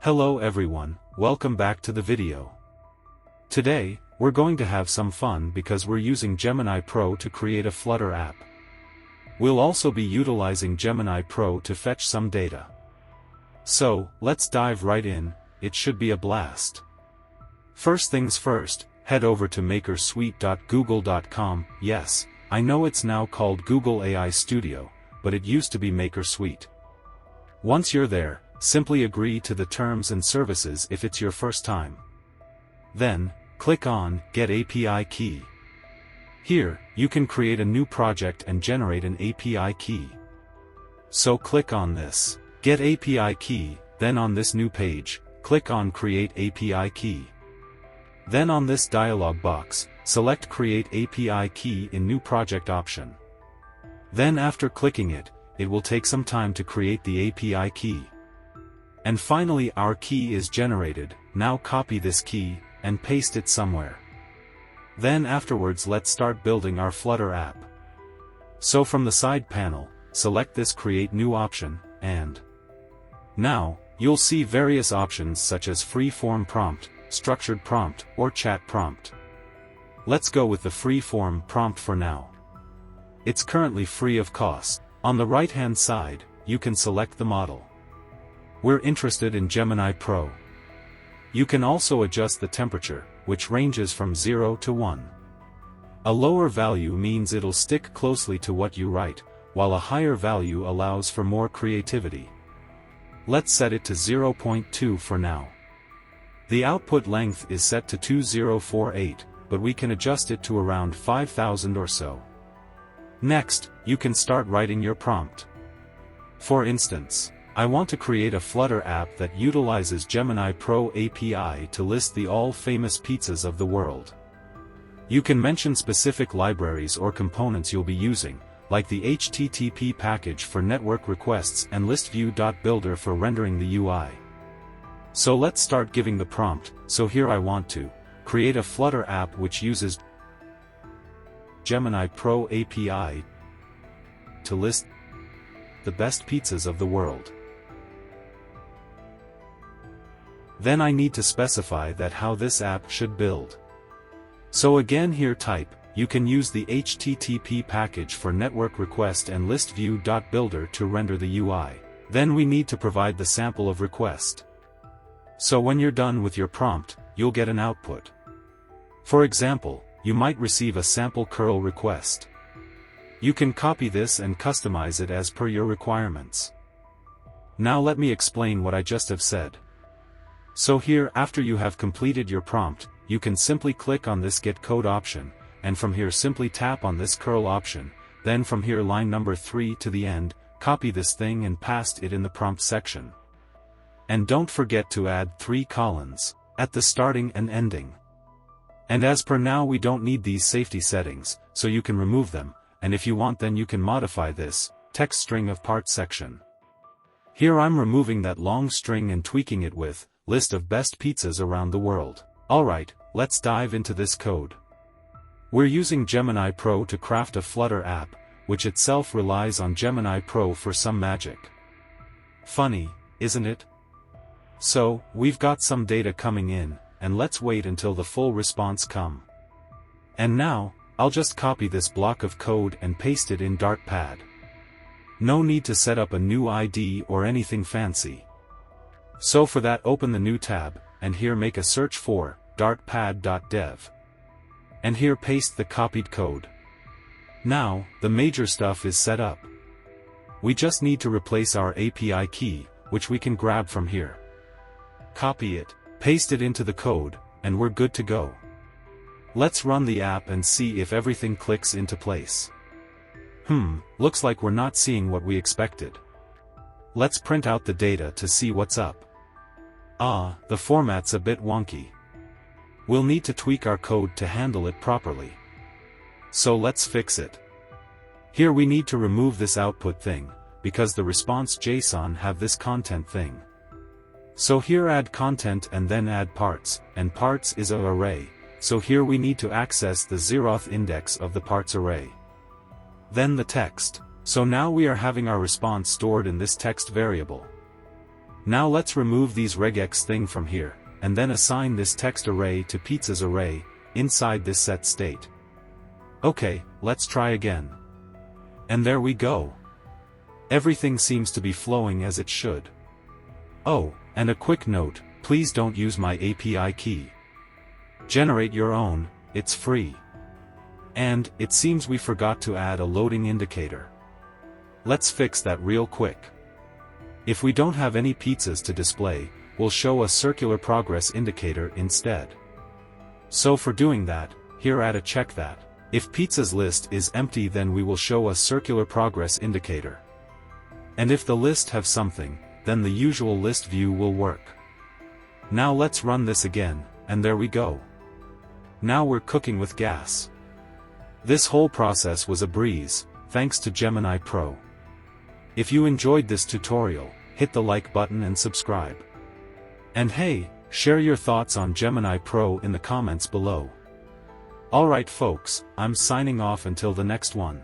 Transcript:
Hello everyone, welcome back to the video. Today, we're going to have some fun because we're using Gemini Pro to create a Flutter app. We'll also be utilizing Gemini Pro to fetch some data. So, let's dive right in, it should be a blast. First things first, head over to makersuite.google.com. Yes, I know it's now called Google AI Studio, but it used to be MakerSuite. Once you're there, simply agree to the terms and services if it's your first time. Then, click on Get API Key. Here, you can create a new project and generate an API key. So click on this, Get API Key, then on this new page, click on Create API Key. Then on this dialog box, select Create API Key in New Project option. Then after clicking it, it will take some time to create the API key. And finally our key is generated. Now copy this key, and paste it somewhere. Then afterwards let's start building our Flutter app. So from the side panel, select this Create New option, and now, you'll see various options such as free-form prompt, structured prompt, or chat prompt. Let's go with the free-form prompt for now. It's currently free of cost. On the right-hand side, you can select the model. We're interested in Gemini Pro. You can also adjust the temperature, which ranges from 0 to 1. A lower value means it'll stick closely to what you write, while a higher value allows for more creativity. Let's set it to 0.2 for now. The output length is set to 2048, but we can adjust it to around 5000 or so. Next, you can start writing your prompt. For instance, I want to create a Flutter app that utilizes Gemini Pro API to list the all-famous pizzas of the world. You can mention specific libraries or components you'll be using, like the HTTP package for network requests and listview.builder for rendering the UI. So let's start giving the prompt. So here I want to create a Flutter app which uses Gemini Pro API to list the best pizzas of the world. Then I need to specify that how this app should build. So again here type, you can use the HTTP package for network request and listview.builder to render the UI. Then we need to provide the sample of request. So when you're done with your prompt, you'll get an output. For example, you might receive a sample curl request. You can copy this and customize it as per your requirements. Now let me explain what I just have said. So here after you have completed your prompt, you can simply click on this Get Code option, and from here simply tap on this curl option, then from here line number 3 to the end, copy this thing and paste it in the prompt section. And don't forget to add 3 colons, at the starting and ending. And as per now we don't need these safety settings, so you can remove them, and if you want then you can modify this text string of part section. Here I'm removing that long string and tweaking it with list of best pizzas around the world. Alright, let's dive into this code. We're using Gemini Pro to craft a Flutter app, which itself relies on Gemini Pro for some magic. Funny, isn't it? So, we've got some data coming in, and let's wait until the full response come. And now, I'll just copy this block of code and paste it in Dartpad. No need to set up a new ID or anything fancy. So for that open the new tab, and here make a search for dartpad.dev. And here paste the copied code. Now, the major stuff is set up. We just need to replace our API key, which we can grab from here. Copy it, paste it into the code, and we're good to go. Let's run the app and see if everything clicks into place. Looks like we're not seeing what we expected. Let's print out the data to see what's up. The format's a bit wonky. We'll need to tweak our code to handle it properly. So let's fix it. Here we need to remove this output thing, because the response JSON have this content thing. So here add content and then add parts, and parts is an array, so here we need to access the 0th index of the parts array. Then the text. So now we are having our response stored in this text variable. Now let's remove these regex thing from here, and then assign this text array to pizzas array, inside this set state. Okay, let's try again. And there we go. Everything seems to be flowing as it should. Oh, and a quick note, please don't use my API key. Generate your own, it's free. And, it seems we forgot to add a loading indicator. Let's fix that real quick. If we don't have any pizzas to display, we'll show a circular progress indicator instead. So for doing that, here add a check that. If pizzas list is empty, then we will show a circular progress indicator. And if the list have something, then the usual list view will work. Now let's run this again, and there we go. Now we're cooking with gas. This whole process was a breeze, thanks to Gemini Pro. If you enjoyed this tutorial, hit the like button and subscribe. And hey, share your thoughts on Gemini Pro in the comments below. Alright folks, I'm signing off until the next one.